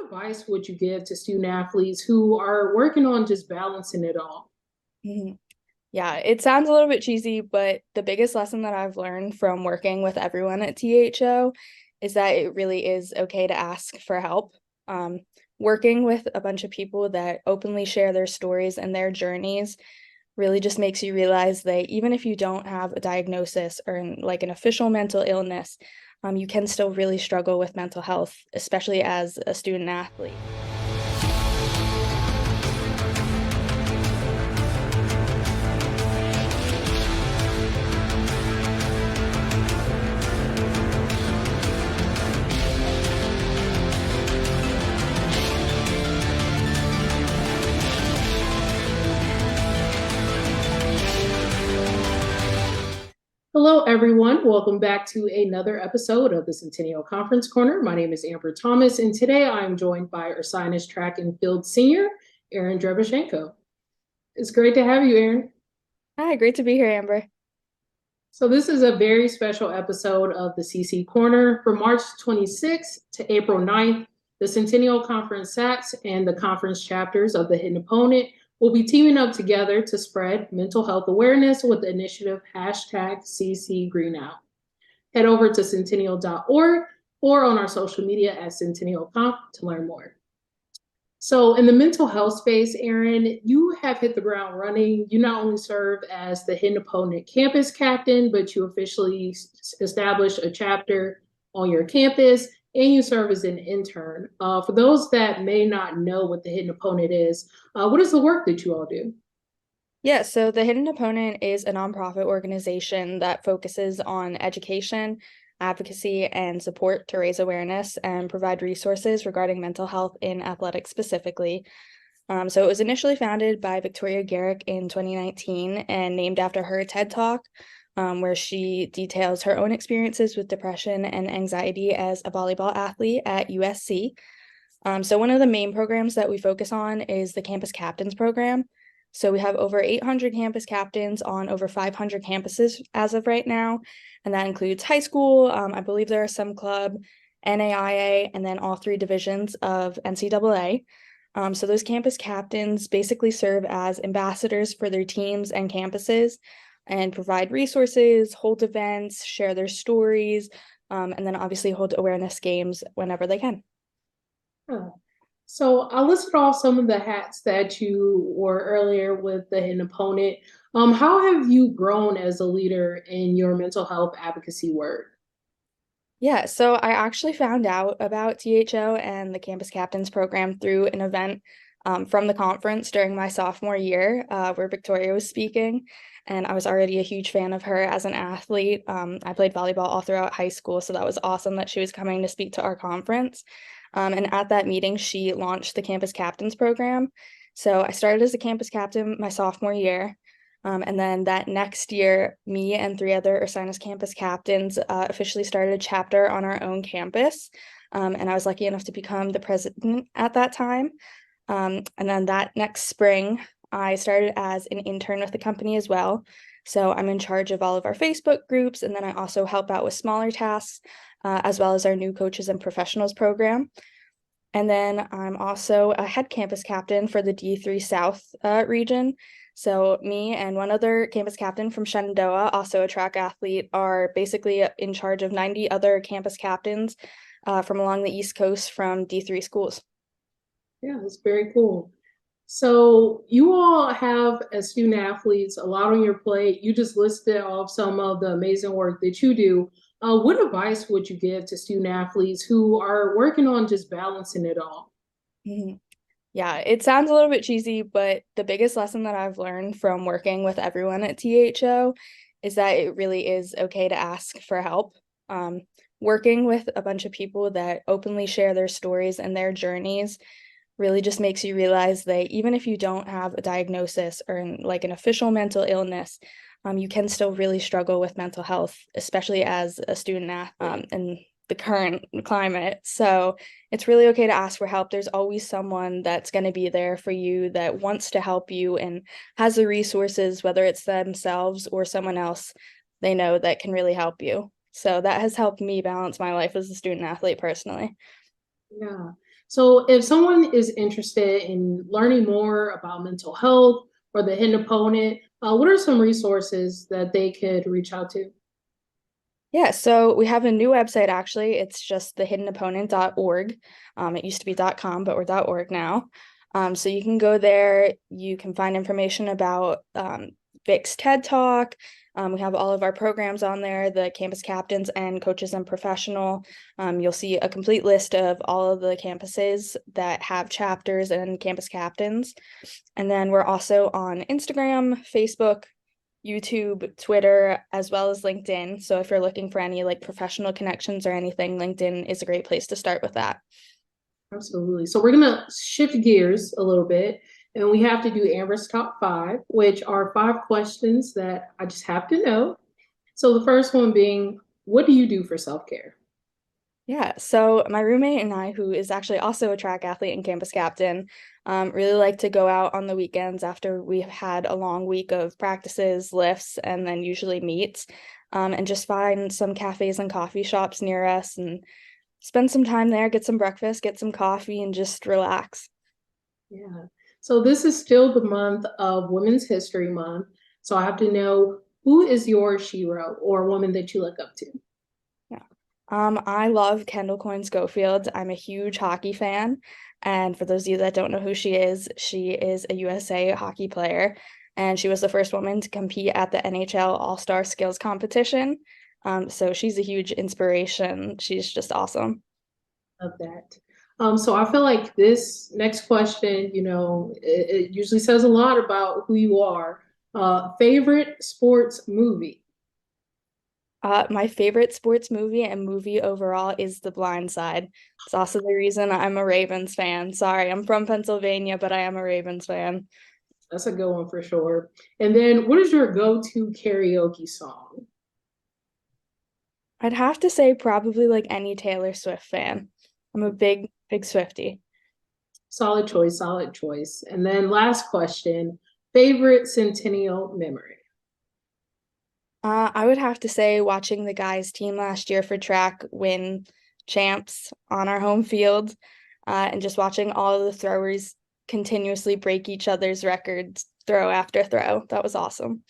advice would you give to student athletes who are working on just balancing it all? Mhm. Yeah, it sounds a little bit cheesy, but the biggest lesson that I've learned from working with everyone at THO is that it really is okay to ask for help. Um, Working with a bunch of people that openly share their stories and their journeys really just makes you realize that even if you don't have a diagnosis or like an official mental illness, you can still really struggle with mental health, especially as a student athlete. Hello, everyone. Welcome back to another episode of the Centennial Conference Corner. My name is Amber Thomas, and today I am joined by Ursinus track and field senior, Erin Drebushenko. It's great to have you, Erin. Hi, great to be here, Amber. So this is a very special episode of the CC Corner. From March 26th to April 9th, the Centennial Conference SACs and the conference chapters of the Hidden Opponent will be teaming up together to spread mental health awareness with the initiative hashtag CC Green Out. Head over to centennial.org or on our social media at Centennial Conf to learn more. So, in the mental health space, Erin, you have hit the ground running. You not only serve as the Hidden Opponent campus captain, but you officially established a chapter on your campus and you serve as an intern. For those that may not know what the Hidden Opponent is, what is the work that you all do? Yeah, so the Hidden Opponent is a nonprofit organization that focuses on education, advocacy, and support to raise awareness and provide resources regarding mental health in athletics specifically. So it was initially founded by Victoria Garrick in 2019 and named after her TED Talk, where she details her own experiences with depression and anxiety as a volleyball athlete at USC. So one of the main programs that we focus on is the Campus Captains Program. So we have over 800 campus captains on over 500 campuses as of right now, and that includes high school. I believe there are some club, NAIA, and then all three divisions of NCAA. So those campus captains basically serve as ambassadors for their teams and campuses and provide resources, hold events, share their stories, and then obviously hold awareness games whenever they can. Huh. So I listed off some of the hats that you wore earlier with the Hidden Opponent. How have you grown as a leader in your mental health advocacy work? Yeah, so I actually found out about THO and the Campus Captains program through an event from the conference during my sophomore year, where Victoria was speaking. And I was already a huge fan of her as an athlete. I played volleyball all throughout high school, so that was awesome that she was coming to speak to our conference. And at that meeting, she launched the Campus Captains program. So I started as a campus captain my sophomore year. And then that next year, me and three other Ursinus campus captains officially started a chapter on our own campus. And I was lucky enough to become the president at that time. And then that next spring, I started as an intern with the company as well. So I'm in charge of all of our Facebook groups, and then I also help out with smaller tasks, as well as our new coaches and professionals program. And then I'm also a head campus captain for the D3 South region. So me and one other campus captain from Shenandoah, also a track athlete, are basically in charge of 90 other campus captains from along the East Coast from D3 schools. Yeah, that's very cool. So you all have, as student athletes, a lot on your plate. You just listed off some of the amazing work that you do. What advice would you give to student athletes who are working on just balancing it all? Mhm. Yeah, it sounds a little bit cheesy, but the biggest lesson that I've learned from working with everyone at THO is that it really is okay to ask for help. Um, Working with a bunch of people that openly share their stories and their journeys really just makes you realize that even if you don't have a diagnosis or like an official mental illness, you can still really struggle with mental health, especially as a student in the current climate. So it's really okay to ask for help. There's always someone that's going to be there for you that wants to help you and has the resources, whether it's themselves or someone else they know that can really help you. So that has helped me balance my life as a student athlete personally. Yeah. So if someone is interested in learning more about mental health or the hidden opponent, what are some resources that they could reach out to? Yeah, so we have a new website actually. It's just thehiddenopponent.org. It used to be .com, but we're .org now. So you can go there. You can find information about Vic's TED Talk. We have all of our programs on there, the campus captains and coaches and professional. You'll see a complete list of all of the campuses that have chapters and campus captains. And then we're also on Instagram, Facebook, YouTube, Twitter, as well as LinkedIn. So if you're looking for any like professional connections or anything, LinkedIn is a great place to start with that. Absolutely. So we're gonna shift gears a little bit, and we have to do Amber's top five, which are five questions that I just have to know. So the first one being, what do you do for self-care? Yeah, so my roommate and I, who is actually also a track athlete and campus captain, really like to go out on the weekends after we've had a long week of practices, lifts, and then usually meets, and just find some cafes and coffee shops near us and spend some time there, get some breakfast, get some coffee, and just relax. Yeah. So this is still the month of Women's History Month. So I have to know, who is your shero or woman that you look up to? Yeah. I love Kendall Coyne Schofield. I'm a huge hockey fan. And for those of you that don't know who she is a USA hockey player. And she was the first woman to compete at the NHL All-Star Skills Competition. So she's a huge inspiration. She's just awesome. Of that. So I feel like this next question, it usually says a lot about who you are. Favorite sports movie? My favorite sports movie and movie overall is The Blind Side. It's also the reason I'm a Ravens fan. Sorry, I'm from Pennsylvania, but I am a Ravens fan. That's a good one for sure. And then what is your go-to karaoke song? I'd have to say probably like any Taylor Swift fan. I'm a big, big Swiftie. Solid choice, solid choice. And then last question, favorite Centennial memory? I would have to say watching the guys' team last year for track win champs on our home field, and just watching all of the throwers continuously break each other's records throw after throw. That was awesome.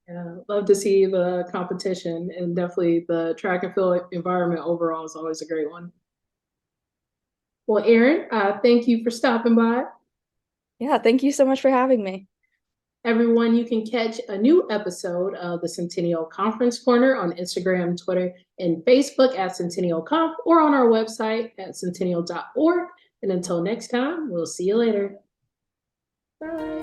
Yeah, love to see the competition, and definitely the track and field environment overall is always a great one. Well, Erin, thank you for stopping by. Yeah, thank you so much for having me. Everyone, you can catch a new episode of the Centennial Conference Corner on Instagram, Twitter, and Facebook at Centennial Conf, or on our website at centennial.org. And until next time, we'll see you later. Bye.